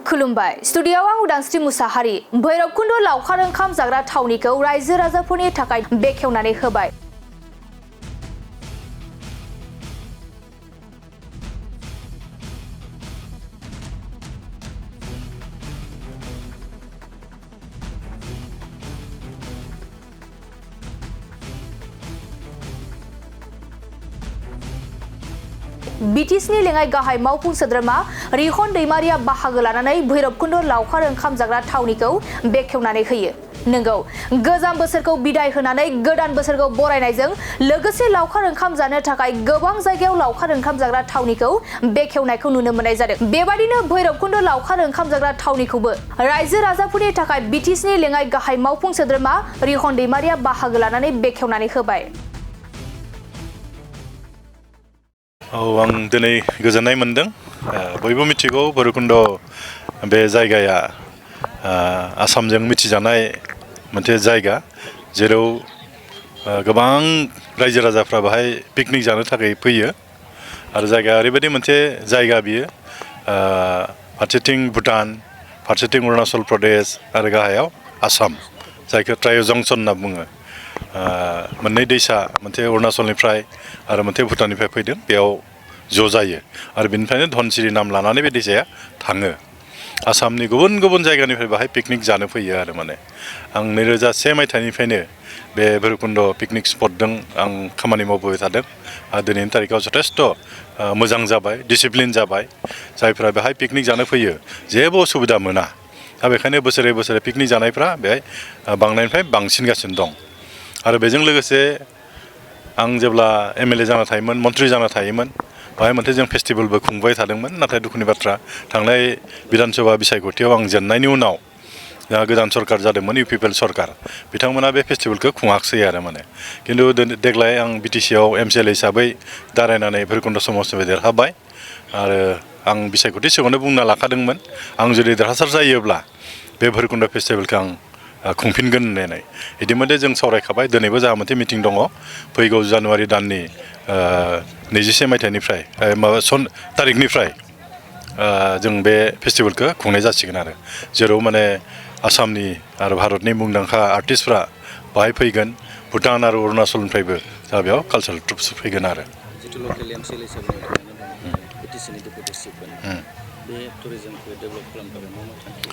खुलुमबाय स्टुडिय'आव आं उदांस्रि मुसाहारि भैरबकुन्द लावखार ओंखाम जाग्रा थावनिखौ रायजो राजाफोरनि थाखाय बेखेवनानै होबाय। बिटिसिनि लेङाइ गाहाय मावफुं सोद्रोमा रिहन दैमारिया बाहागो लानानै भैरबकुन्द लावखार ओंखाम जाग्रा थावनिखौ बेखेवनानै होयो। नंगौ, गोजाम बोसोरखौ बिदाय होनानै गोदान बोसोरखौ बरायनायजों लोगोसे लावखार ओंखाम जानो थाखाय गोबां जायगायाव लावखार ओंखाम जाग्रा थावनिखौ बेखेवनायखौ नुनो मोननाय जादों। बेबादिनो भैरबकुन्द लावखार ओंखाम जाग्रा थावनिखौबो रायजो राजाफोरनि थाखाय बिटिसिनि लेङाइ गाहाय मावफुं सोद्रोमा रिहन दैमारिया बाहागो लानानै बेखेवनानै होबाय। आं दिनै गोजोननाय मोनदों। बयबो मिथिगौ भैरबकुन्द बे जायगाया आसामजों मिथिजानाय मोनसे जायगा, जेराव गोबां रायजो राजाफ्रा बाहाय पिकनिक जानो थाखाय फैयो आरो जायगाया ओरैबायदि मोनसे जायगा बियो, फारसेथिं भुटान, फारसेथिं अरुणाचल प्रदेश आरो गाहायाव आसाम, जायखौ ट्राय जंसन होनना बुङो। मोननै दैसा, मोनसे अरुणाचलनिफ्राय आरो मोनसे भुटाननिफ्राय फैदों, बेयाव ज' जायो आरो बेनिफ्रायनो धनसिरि नाम लानानै बे दैसाया थाङो। आसामनि गुबुन गुबुन जायगानिफ्राय बाहाय पिकनिक जानो फैयो आरो आं 2001 मायथाइनिफ्रायनो बे भैरबकुन्द पिकनिक स्पटजों आं खामानि मावबोबाय थादों आरो दिनैनि तारिखाव जथेस्थ' मोजां जाबाय, डिसिप्लिन जाबाय। जायफ्रा बेहाय पिकनिक जानो फैयो जेबो असुबिदा मोना। दा बेखायनो बोसोरे बोसोरे पिकनिक जानायफ्रा बेहाय बांनायनिफ्राय बांसिनगासिनो दं। आरो बेजों लोगोसे आं जेब्ला MLA जाना थायोमोन, मन्थ्रि जाना थायोमोन, बाहाय मोनसे जों फेस्टिभेलबो खुंबाय थादोंमोन। नाथाय दुखुनि बाथ्रा, थांनाय बिधान सभा बिसायख'थियाव आं जेननायनि उनाव जोंहा गोदान सरकार जादोंमोन, UPPL सरकार, बिथांमोना बे फेस्टिभेलखौ खुङाखिसै आरो खिन्थु देग्लाय आं BTCआव MCLA हिसाबै दारायनानै भैरबकुन्द समस्तिनिफ्राय देरहाबाय आरो आं बिसायख'थि सिगाङावनो बुंना लाखादोंमोन, आं जुदि देरहासार जायोब्ला बे भैरबकुन्द फेस्टिभेलखौ आं खुंफिनगोन होननानै। इदिमोदे जों सावरायखाबाय। दिनैबो जोंहा मोनसे मिटिं दङ, फैगौ जानुवारि दाननि 21 मायथाइनिफ्राय तारिखनिफ्राय जों बे फेस्टिभेलखौ खुंनाय जासिगोन आरो जेराव आसामनि आरो भारतनि मुंदांखा आर्टिस्टफ्रा बाहाय फैगोन। भुटान आरो अरुणाचलनिफ्रायबो जोंहा बेयाव कालचारेल ट्रुप्स फैगोन आरो जितु लकेल MCLA हिसाबै BTCनि डेपुटि चिफ बे टुरिजमखौ डेभेलप खालामनो थाखाय मा थांखि?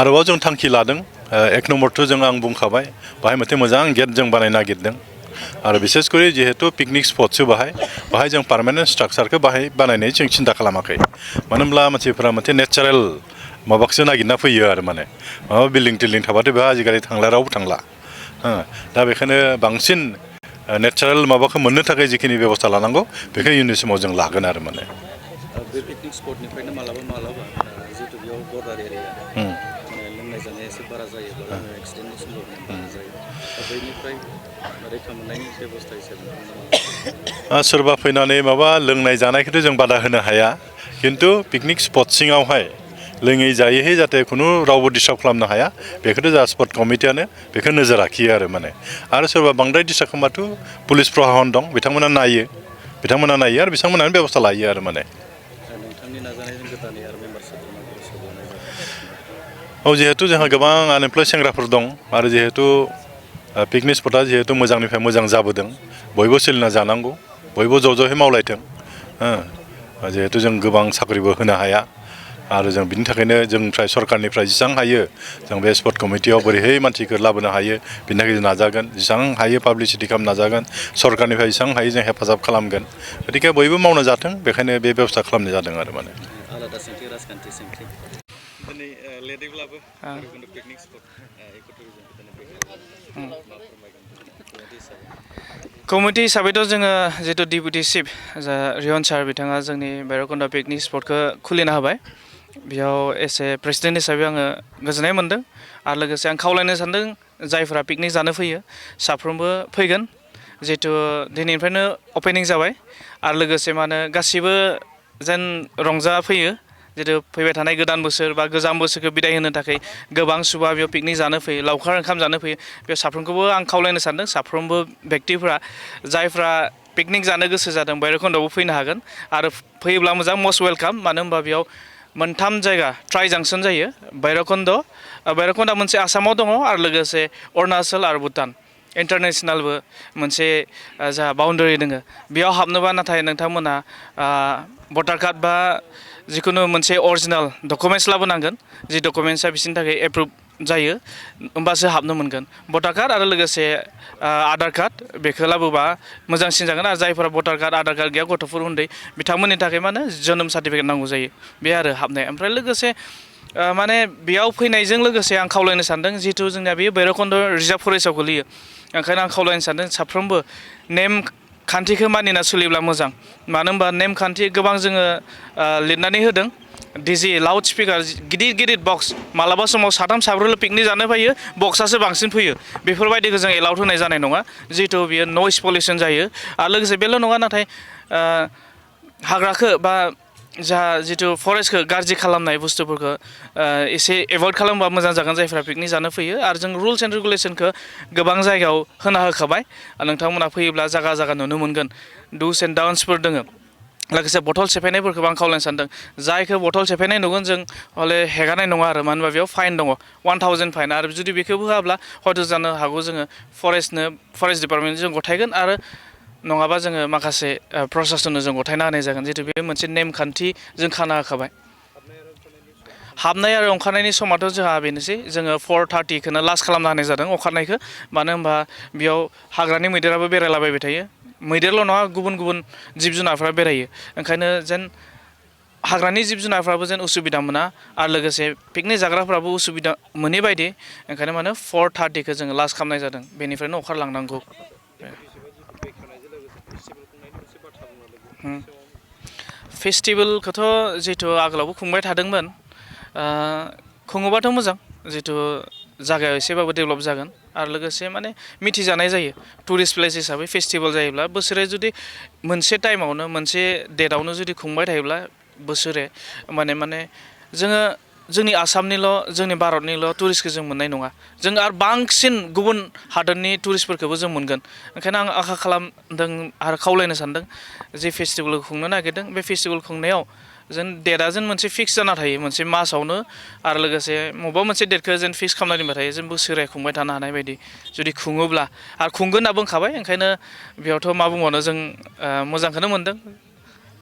आरोबाव जों थांखि लादों। 1 नम्बरथ' जों आं बुंखाबाय, बाहाय मोनसे मोजां गेट जों बानायनो नागिरदों आरो बिसेसकरि जिहेतु पिकनिक स्पटसो बाहाय जों पार्मानेन्ट स्ट्राक्चारखौ बाहाय बानायनाय जों सिन्था खालामाखै। मानो होनब्ला मानसिफोरा मोनसे नेचारेल माबाखौसो नागिरना फैयो आरो माबा बिल्डिं टिल्डिं थाबाथ' बेहा आजिखालि थांला, रावबो थांला। दा बेखायनो बांसिन नेचारेल माबाखौ मोननो थाखाय जिखिनि बेबस्था लानांगौ बेखौ इयुननि समाव जों लागोन आरो बे पिकनिक स्पटनिफ्रायनो मालाबा जिहेतु बेयाव बर्डार एरिया लोंनाय जानाया एसे बारा जायोब्ला एक्सिडेन्टनि सम्भाबना बारा जायो। दा बैनिफ्राय रैखा मोननायनि बेबस्था हिसाबै सोरबा फैनानै माबा लोंनाय जानायखौथ' जों बादा होनो हाया, खिन्थु पिकनिक स्पट सिङावहाय लोङै जायैहाय जाहाथे खुनु रावबो डिस्टार्ब खालामनो हाया, बेखौथ' जोंहा स्पट कमिटियानो बेखौ नोजोर लाखियो आरो सोरबा बांद्राय डिस्टार्ब खालामबाथ' पुलिस प्रशासन दं, बिथांमोना नायो आरो बिथांमोनानो बेबस्था लायो आरो नोंथांनि नाजानायजों गोदानै आरो मेम्बारशिप जिहेतु जोंहा गोबां आनएमप्लयड सेंग्राफोर दं आरो जिहेतु पिकनिक स्पटआ जिहेतु मोजांनिफ्राय मोजां जाबोदों, बयबो सोलिना जानांगौ, बयबो ज' ज'यै मावलायथों। जिहेतु जों गोबां साख्रिबो होनो हाया आरो जों बिनि थाखायनो जोंनिफ्राय सरकारनिफ्राय जेसेबां हायो जों बे स्पट कमिटियाव बोरैहाय मानसिखौ लाबोनो हायो बिनि थाखाय जों नाजागोन। जेसेबां हायो पाब्लिसिटि खालामनो नाजागोन, सरकारनिफ्राय जेसेबां हायो जों हेफाजाब खालामगोन। गतिके बयबो मावनो जाथों, बेखायनो बे बेबस्था खालामनाय जादों आरो आलादा सोंथि, राजखान्थि सोंथि। दिनै लेटैब्लाबो भैरबकुन्द पिकनिक स्पट कमिटि हिसाबैथ' जोङो जितु डेपुटि चिफ रिहन सार बिथाङा जोंनि भैरबकुन्द पिकनिक स्पटखौ खुलिना होबाय। बेयाव एसे प्रेसिडेन्ट हिसाबै आङो गोजोननाय मोन्दों आरो लोगोसे आं खावलायनो सानदों जायफोरा पिकनिक जानो फैयो साफ्रोमबो फैगोन। जिहेतु दिनैनिफ्रायनो अपेनिं जाबाय आरो लोगोसे गासिबो जेन रंजाफैयो। जितु फैबाय थानाय गोदान बोसोर बा गोजाम बोसोरखौ बिदाय होनो थाखाय गोबां सुबुङा बेयाव पिकनिक जानो फैयो, लावखार ओंखाम जानो फैयो। बेयाव साफ्रोमखौबो आं खावलायनो सानदों, साफ्रोमबो व्यक्तिफ्रा जायफ्रा पिकनिक जानो गोसो जादों भैरबकुन्दआवबो फैनो हागोन आरो फैयोब्ला मोजां, मस्ट वेलकाम। मानो होनबा बेयाव मोनथाम जायगा ट्राइ जांसन जायो भैरबकुन्डा मोनसे आसामाव दङ आरो लोगोसे अरुणाचल आरो भुटान इन्टारनेसनेलबो मोनसे जा बाउन्डारि दोङो बेयाव हाबनोबा नाथाय नोंथांमोना भटार कार्ड बा जिखुनु मोनसे अरिजिनाल डकुमेन्टस लाबोनांगोन जि डकुमेन्टसा बिसोरनि थाखाय एप्रुभ जायो होमबासो हाबनो मोनगोन भटार कार्ड आरो लोगोसे आधार कार्ड बेखौ लाबोबा मोजांसिन जागोन आरो जायफोरा भटार कार्ड आधार कार्ड गैया गथ'फोर उन्दै बिथांमोननि थाखाय मा होनो जोनोम सार्टिफिकेट नांगौ जायो बे आरो हाबनाय ओमफ्राय लोगोसे माने बेयाव फैनायजों लोगोसे आं खावलायनो सानदों जिहेतु जोंनिया बेयो भैरबकुन्ड रिजार्भ फरेस्टआव गोलैयो ओंखायनो आं खावलायनो सानदों साफ्रोमबो नेम खान्थिखौ मानिना सोलिब्ला मोजां मानो होनबा नेमखान्थि गोबां जोङो लिरनानै होदों डिजे लाउड स्पिकार गिदिर गिदिर बक्स मालाबा समाव साथाम साब्रैल' पिकनिक जानो फैयो बक्सआसो बांसिन फैयो बेफोरबायदिखौ जों एलाउड होनाय जानाय नङा जिहेतु बियो नइस पलिउसन जायो आरो लोगोसे बेल' नङा नाथाय हाग्राखौ बा जा जितु फरेस्टखौ गाज्रि खालामनाय बुस्थुफोरखौ एसे एभयड खालामबा मोजां जागोन जायफ्रा पिकनिक जानो फैयो आरो जों रुल्स एन्ड रेगुलेसनखौ गोबां जायगायाव होना होखाबाय नोंथांमोना फैयोब्ला जागा जागा नुनो मोनगोन दुस एन्ड डाउन्सफोर दोङो लोगोसे बटल सेफायनायफोरखौबो आं खावलायनो सानदों जायखौ बटल सेफायनाय नुगोन जों हले हेगारनाय नङा आरो मानो होनबा बेयाव फाइन दङ 1000 फाइन आरो जुदि बेखौबो होआब्ला हयथ' जानो हागौ जोङो फरेस्ट डिपार्टमेन्टजों गथायगोन आरो नङाबा जोङो माखासे प्रशासननो जों गथायना होनाय जागोन जिहेतु बे मोनसे नेमखान्थि जों खाना होखाबाय हाबनाय आरो ओंखारनायनि समाथ' जोंहा बेनोसै जोङो 4:30खौनो लास्ट खालामना होनाय जादों ओंखारनायखौ मानो होनबा बेयाव हाग्रानि मैदेराबो बेरायलाबायबाय थायो मैदेरल' नङा गुबुन गुबुन जिब जुनारफ्रा बेरायो ओंखायनो जेन हाग्रानि जिब जुनारफ्राबो जेन उसुबिदा मोना आरो लोगोसे पिकनिक जाग्राफ्राबो उसुबिदा मोनै बायदि ओंखायनो माने 4:30खौ जोङो लास्ट खालामनाय जादों बेनिफ्रायनो ओंखारलांनांगौ फेस्टिभेलखौथ' जिहेतु आगोलावबो खुंबाय थादोंमोन खुङोबाथ' मोजां जिहेतु जायगायाव एसेबाबो डेभेलप जागोन आरो लोगोसे माने मिथिजानाय जायो टुरिस्ट प्लेस हिसाबै फेस्टिभेल जायोब्ला बोसोरे जुदि मोनसे टाइमावनो मोनसे डेटआवनो जुदि खुंबाय थायोब्ला बोसोरे माने जोङो जोंनि आसामनिल' जोंनि भारतनिल' टुरिस्टखौ जों मोननाय नङा जों आरो बांसिन गुबुन हादोरनि टुरिस्टफोरखौबो जों मोनगोन ओंखायनो आं आखा खालामदों आरो खावलायनो सानदों जे फेस्टिभेलखौ खुंनो नागिरदों बे फेस्टिभेल खुंनायाव जेन डेटआ जेन मोनसे फिक्स जाना थायो मोनसे मासावनो आरो लोगोसे बबेबा मोनसे डेटखौ जेन फिक्स खालामना दोनबाय थायो जेन बोसोरे खुंबाय थानो हानाय बायदि जुदि खुङोब्ला आरो खुंगोन होनना बुंखाबाय ओंखायनो बेयावथ' मा बुंबावनो जों मोजांखौनो मोनदों